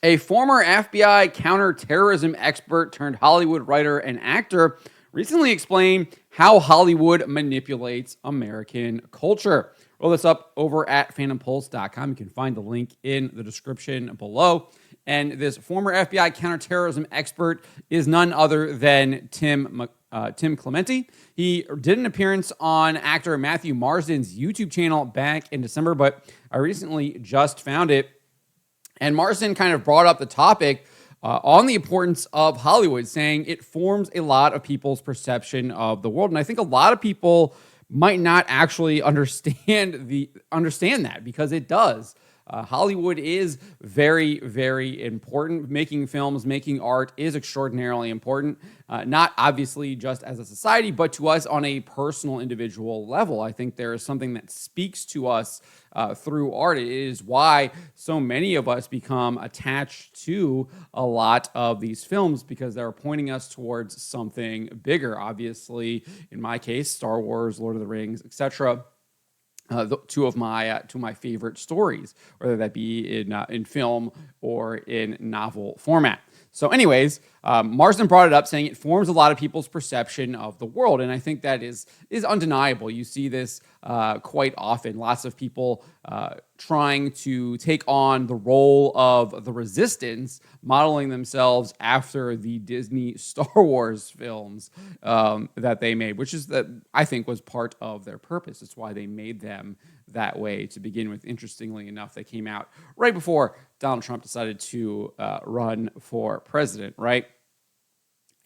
A former FBI counterterrorism expert turned Hollywood writer and actor recently explained how Hollywood manipulates American culture. Roll this up over at phantompulse.com. You can find the link in the description below. And this former FBI counterterrorism expert is none other than Tim Clemente. He did an appearance on actor Matthew Marsden's YouTube channel back in December, but I recently just found it. And Marsden kind of brought up the topic on the importance of Hollywood, saying it forms a lot of people's perception of the world. And I think a lot of people might not actually understand that, because it does. Hollywood is very, very important. Making films, making art is extraordinarily important, not obviously just as a society, but to us on a personal, individual level. I think there is something that speaks to us through art. It is why so many of us become attached to a lot of these films, because they're pointing us towards something bigger. Obviously, in my case, Star Wars, Lord of the Rings, etc. Two of my favorite stories, whether that be in film or in novel format. So anyways, Marsden brought it up, saying it forms a lot of people's perception of the world. And I think that is undeniable. You see this quite often. Lots of people trying to take on the role of the resistance, modeling themselves after the Disney Star Wars films that they made, which is that I think was part of their purpose. It's why they made them that way to begin with. Interestingly enough, they came out right before Donald Trump decided to run for president, right?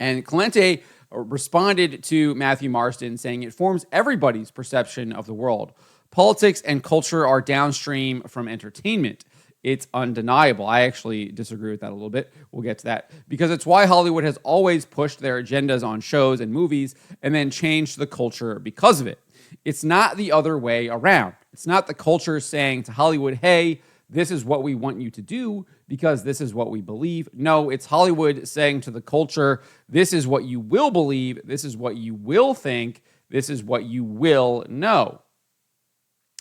And Clemente responded to Matthew Marsden, saying it forms everybody's perception of the world. Politics and culture are downstream from entertainment. It's undeniable. I actually disagree with that a little bit. We'll get to that, because it's why Hollywood has always pushed their agendas on shows and movies and then changed the culture because of it. It's not the other way around. It's not the culture saying to Hollywood, hey, this is what we want you to do because this is what we believe. No, it's Hollywood saying to the culture, this is what you will believe, this is what you will think, this is what you will know.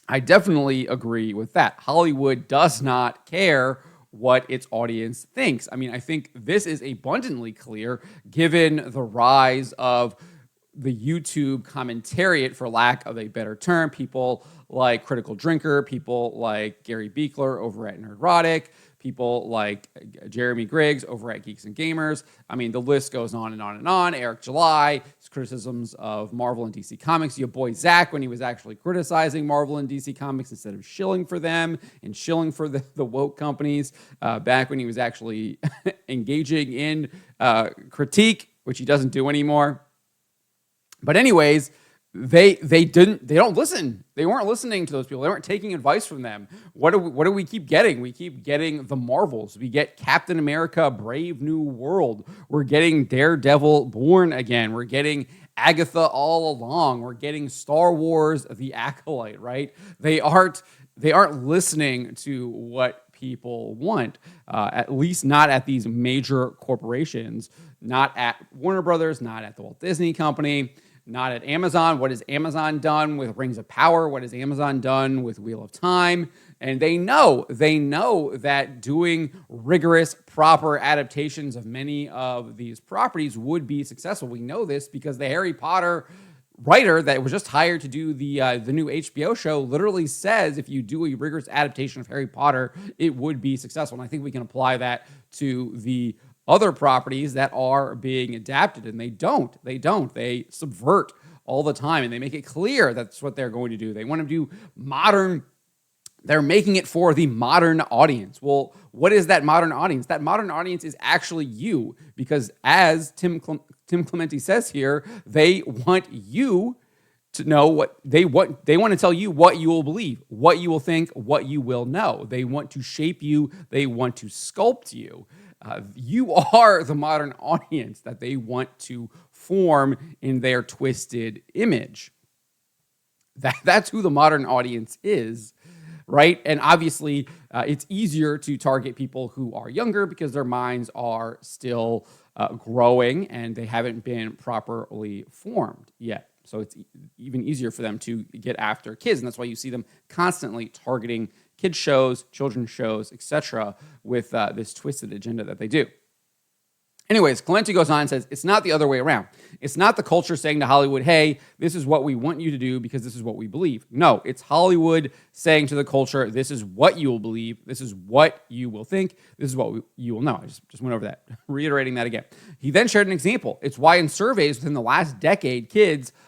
I definitely agree with that. Hollywood does not care what its audience thinks. I mean, I think this is abundantly clear given the rise of the YouTube commentariat, for lack of a better term. People like Critical Drinker, people like Gary Beekler over at Nerdrotic, people like Jeremy Griggs over at Geeks and Gamers. I mean, the list goes on and on and on. Eric July, his criticisms of Marvel and DC Comics. Your boy Zach, when he was actually criticizing Marvel and DC Comics instead of shilling for them and shilling for the woke companies, back when he was actually engaging in critique, which he doesn't do anymore. But anyways, they don't listen. They weren't listening to those people. They weren't taking advice from them. What do we keep getting? We keep getting the Marvels. We get Captain America: Brave New World. We're getting Daredevil: Born Again. We're getting Agatha All Along. We're getting Star Wars: The Acolyte, right? They aren't listening to what people want, at least not at these major corporations, not at Warner Brothers, not at the Walt Disney Company, not at Amazon. What has Amazon done with Rings of Power? What has Amazon done with Wheel of Time? And they know that doing rigorous, proper adaptations of many of these properties would be successful. We know this because the Harry Potter writer that was just hired to do the new HBO show literally says if you do a rigorous adaptation of Harry Potter, it would be successful. And I think we can apply that to the other properties that are being adapted, and they don't. They subvert all the time, and they make it clear that's what they're going to do. They want to do modern. They're making it for the modern audience. Well, what is that modern audience? That modern audience is actually you, because as Tim Clemente says here, they want you to know what they want. They want to tell you what you will believe, what you will think, what you will know. They want to shape you. They want to sculpt you. You are the modern audience that they want to form in their twisted image. That's who the modern audience is, right? And obviously, it's easier to target people who are younger because their minds are still growing and they haven't been properly formed yet. So it's even easier for them to get after kids. And that's why you see them constantly targeting kids shows, children's shows, etc., with this twisted agenda that they do. Anyways, Clemente goes on and says, it's not the other way around. It's not the culture saying to Hollywood, hey, this is what we want you to do because this is what we believe. No, it's Hollywood saying to the culture, this is what you will believe. This is what you will think. This is what you will know. I just went over that, reiterating that again. He then shared an example. It's why in surveys within the last decade,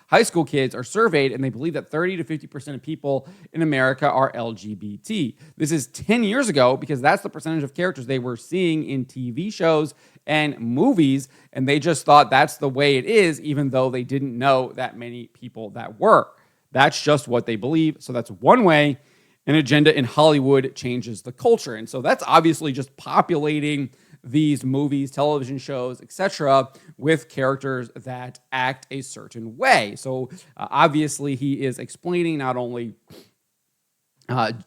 high school kids are surveyed, and they believe that 30 to 50% of people in America are LGBT. This is 10 years ago because that's the percentage of characters they were seeing in TV shows and movies, and they just thought that's the way it is, even though they didn't know that many people that were. That's just what they believe. So that's one way an agenda in Hollywood changes the culture. And so that's obviously just populating these movies, television shows, etc., with characters that act a certain way. So obviously he is explaining not only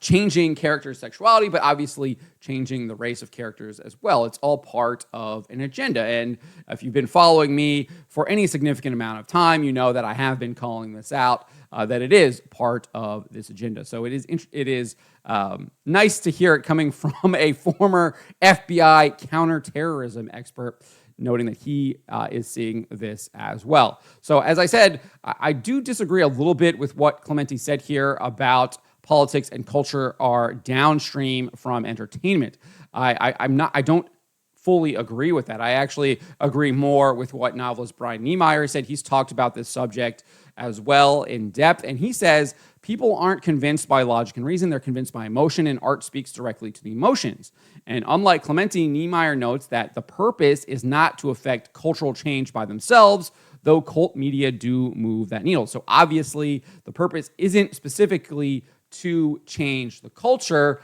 changing characters' sexuality, but obviously changing the race of characters as well. It's all part of an agenda. And if you've been following me for any significant amount of time, you know that I have been calling this out, that it is part of this agenda. So it is nice to hear it coming from a former FBI counterterrorism expert, noting that he is seeing this as well. So as I said, I do disagree a little bit with what Clemente said here about politics and culture are downstream from entertainment. I don't fully agree with that. I actually agree more with what novelist Brian Niemeyer said. He's talked about this subject as well in depth, and he says people aren't convinced by logic and reason, they're convinced by emotion, and art speaks directly to the emotions. And unlike Clemente, Niemeyer notes that the purpose is not to affect cultural change by themselves, though cult media do move that needle. So obviously, the purpose isn't specifically to change the culture,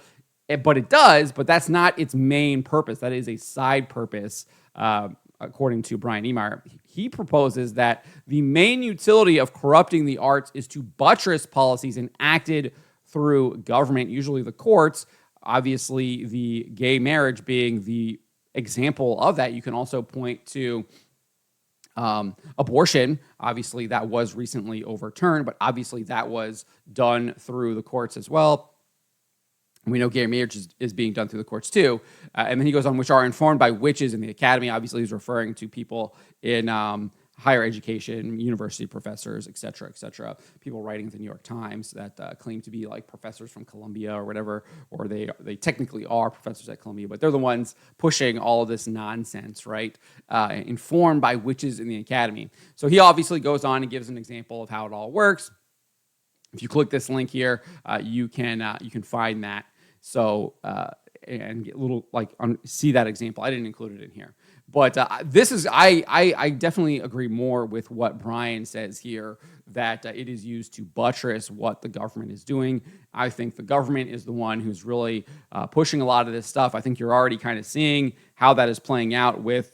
but it does, but that's not its main purpose. That is a side purpose, according to Brian Niemeyer. He proposes that the main utility of corrupting the arts is to buttress policies enacted through government, usually the courts, obviously the gay marriage being the example of that. You can also point to abortion. Obviously, that was recently overturned, but obviously that was done through the courts as well. We know gay marriage is being done through the courts too. And then he goes on, which are informed by witches in the academy. Obviously, he's referring to people in higher education, university professors, et cetera, people writing at the New York Times that claim to be like professors from Columbia or whatever, or they technically are professors at Columbia, but they're the ones pushing all of this nonsense, right? Informed by witches in the academy. So he obviously goes on and gives an example of how it all works. If you click this link here, you can find that. So and get see that example. I didn't include it in here, but this is I definitely agree more with what Brian says here, that it is used to buttress what the government is doing. I think the government is the one who's really pushing a lot of this stuff. I think you're already kind of seeing how that is playing out with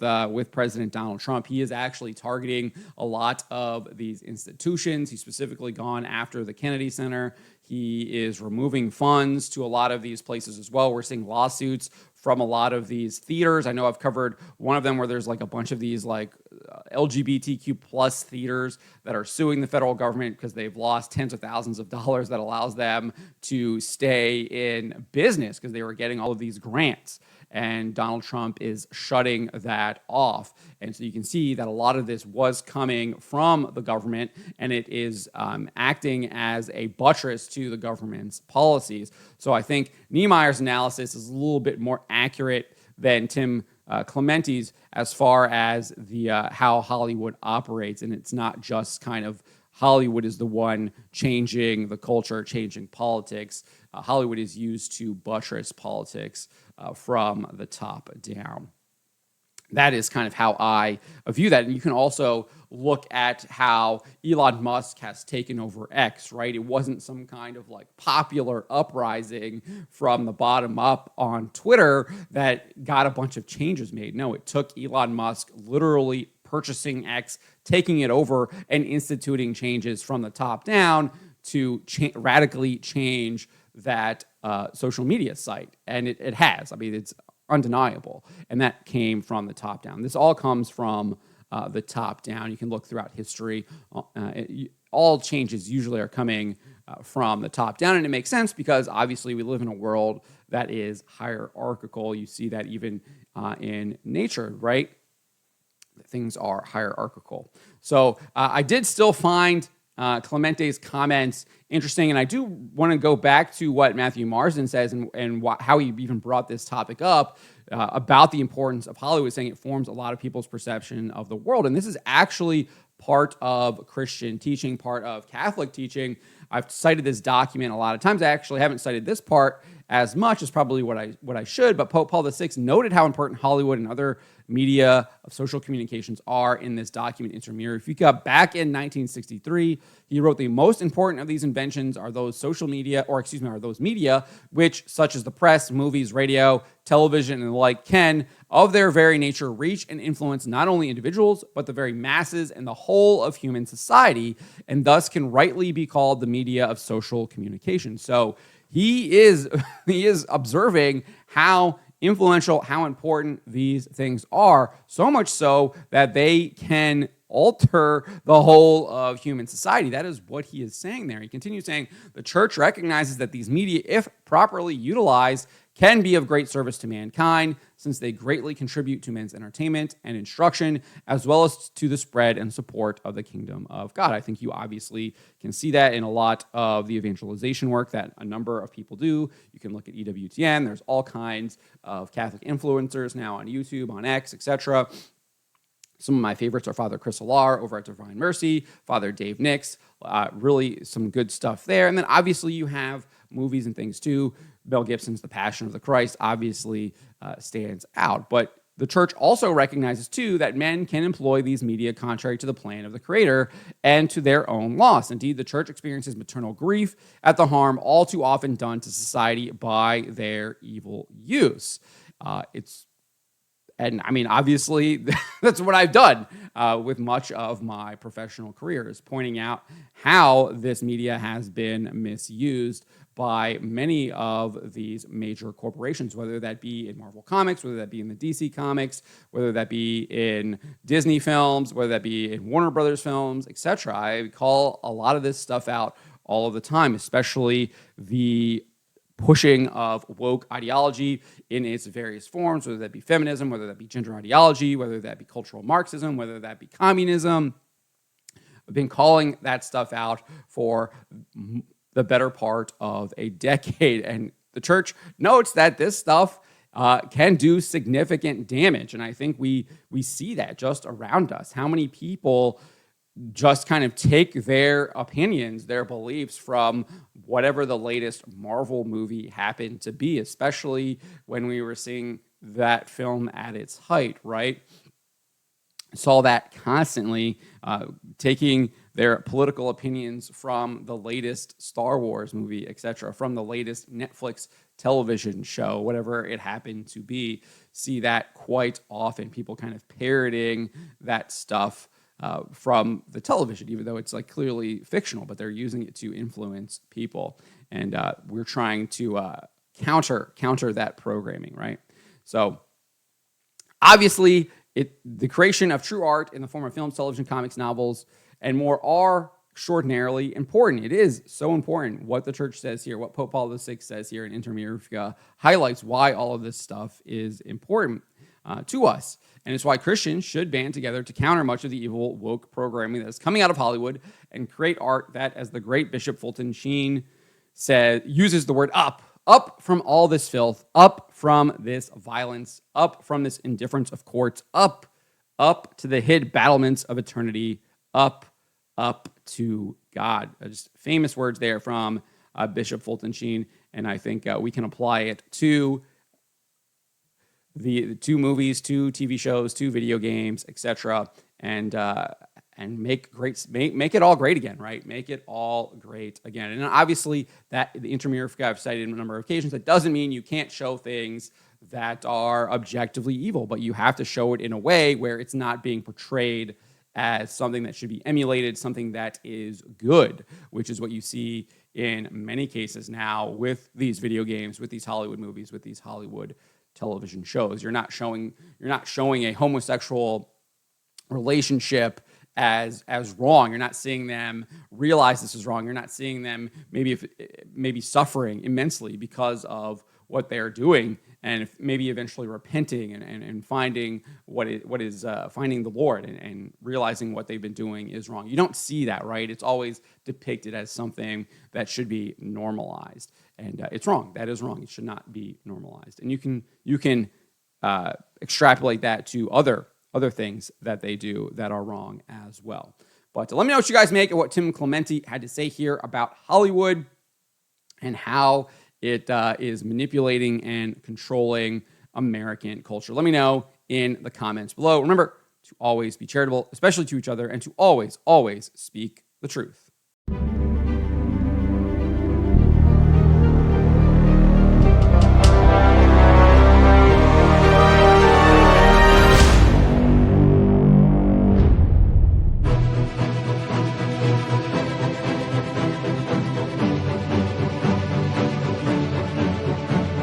President Donald Trump. He is actually targeting a lot of these institutions. He's specifically gone after the Kennedy Center. He is removing funds to a lot of these places as well. We're seeing lawsuits from a lot of these theaters. I know I've covered one of them where there's like a bunch of these LGBTQ plus theaters that are suing the federal government because they've lost tens of thousands of dollars that allows them to stay in business because they were getting all of these grants. And Donald Trump is shutting that off. And so you can see that a lot of this was coming from the government, and it is acting as a buttress to the government's policies. So I think Niemeyer's analysis is a little bit more accurate than Tim Clemente's as far as the how Hollywood operates. And it's not just kind of Hollywood is the one changing the culture, changing politics. Hollywood is used to buttress politics from the top down. That is kind of how I view that. And you can also look at how Elon Musk has taken over X, right? It wasn't some kind of popular uprising from the bottom up on Twitter that got a bunch of changes made. No, it took Elon Musk literally purchasing X, taking it over, and instituting changes from the top down to radically change that social media site. And it has. I mean, it's undeniable. And that came from the top down. This all comes from the top down. You can look throughout history. All changes usually are coming from the top down. And it makes sense because obviously we live in a world that is hierarchical. You see that even in nature, right? Things are hierarchical. So I did still find Clemente's comments interesting, and I do want to go back to what Matthew Marsden says and how he even brought this topic up about the importance of Hollywood, saying it forms a lot of people's perception of the world. And this is actually part of Christian teaching, part of Catholic teaching. I've cited this document a lot of times. I actually haven't cited this part as much as probably what I should, but Pope Paul VI noted how important Hollywood and other media of social communications are in this document, Inter Mirifica. Back in 1963, he wrote, the most important of these inventions are those are those media, which, such as the press, movies, radio, television, and the like, can, of their very nature, reach and influence not only individuals, but the very masses and the whole of human society, and thus can rightly be called the media of social communication. So he is observing how influential, how important these things are, so much so that they can alter the whole of human society. That is what he is saying there. He continues saying, the church recognizes that these media, if properly utilized, can be of great service to mankind, since they greatly contribute to men's entertainment and instruction, as well as to the spread and support of the kingdom of God. I think you obviously can see that in a lot of the evangelization work that a number of people do. You can look at EWTN. There's all kinds of Catholic influencers now on YouTube, on X, etc. Some of my favorites are Father Chris Alar over at Divine Mercy, Father Dave Nix, really some good stuff there. And then obviously you have movies and things too. Mel Gibson's The Passion of the Christ obviously stands out. But the church also recognizes too that men can employ these media contrary to the plan of the Creator and to their own loss. Indeed, the church experiences maternal grief at the harm all too often done to society by their evil use. And I mean, obviously, that's what I've done with much of my professional career, is pointing out how this media has been misused by many of these major corporations, whether that be in Marvel Comics, whether that be in the DC Comics, whether that be in Disney films, whether that be in Warner Brothers films, etc. I call a lot of this stuff out all of the time, especially the pushing of woke ideology in its various forms, whether that be feminism, whether that be gender ideology, whether that be cultural Marxism, whether that be communism. I've been calling that stuff out for the better part of a decade, and the church notes that this stuff can do significant damage, and I think we see that just around us. How many people just kind of take their opinions, their beliefs from whatever the latest Marvel movie happened to be, especially when we were seeing that film at its height, right? Saw that constantly, taking their political opinions from the latest Star Wars movie, etc., from the latest Netflix television show, whatever it happened to be. See that quite often, people kind of parroting that stuff from the television, even though it's like clearly fictional, but they're using it to influence people. And we're trying to counter that programming, right? So obviously, the creation of true art in the form of films, television, comics, novels, and more are extraordinarily important. It is so important what the church says here, what Pope Paul VI says here in Inter Mirifica highlights why all of this stuff is important to us. And it's why Christians should band together to counter much of the evil woke programming that is coming out of Hollywood and create art that, as the great Bishop Fulton Sheen said, uses the word up from all this filth, up from this violence, up from this indifference of courts, up to the hid battlements of eternity, up to God. Just famous words there from Bishop Fulton Sheen, and I think we can apply it to the two movies, two TV shows, two video games, etc., and make it all great again, right? Make it all great again. And obviously, that the Inter Mirifica I've cited on a number of occasions. That doesn't mean you can't show things that are objectively evil, but you have to show it in a way where it's not being portrayed as something that should be emulated, something that is good, which is what you see in many cases now with these video games, with these Hollywood movies, with these Hollywood television shows. You're not showing a homosexual relationship as wrong. You're not seeing them realize this is wrong. You're not seeing them maybe suffering immensely because of what they're doing, and maybe eventually repenting and finding finding the Lord and realizing what they've been doing is wrong. You don't see that, right? It's always depicted as something that should be normalized, and it's wrong. That is wrong. It should not be normalized. And you can extrapolate that to other things that they do that are wrong as well. But let me know what you guys make of what Tim Clemente had to say here about Hollywood and how it is manipulating and controlling American culture. Let me know in the comments below. Remember to always be charitable, especially to each other, and to always, always speak the truth.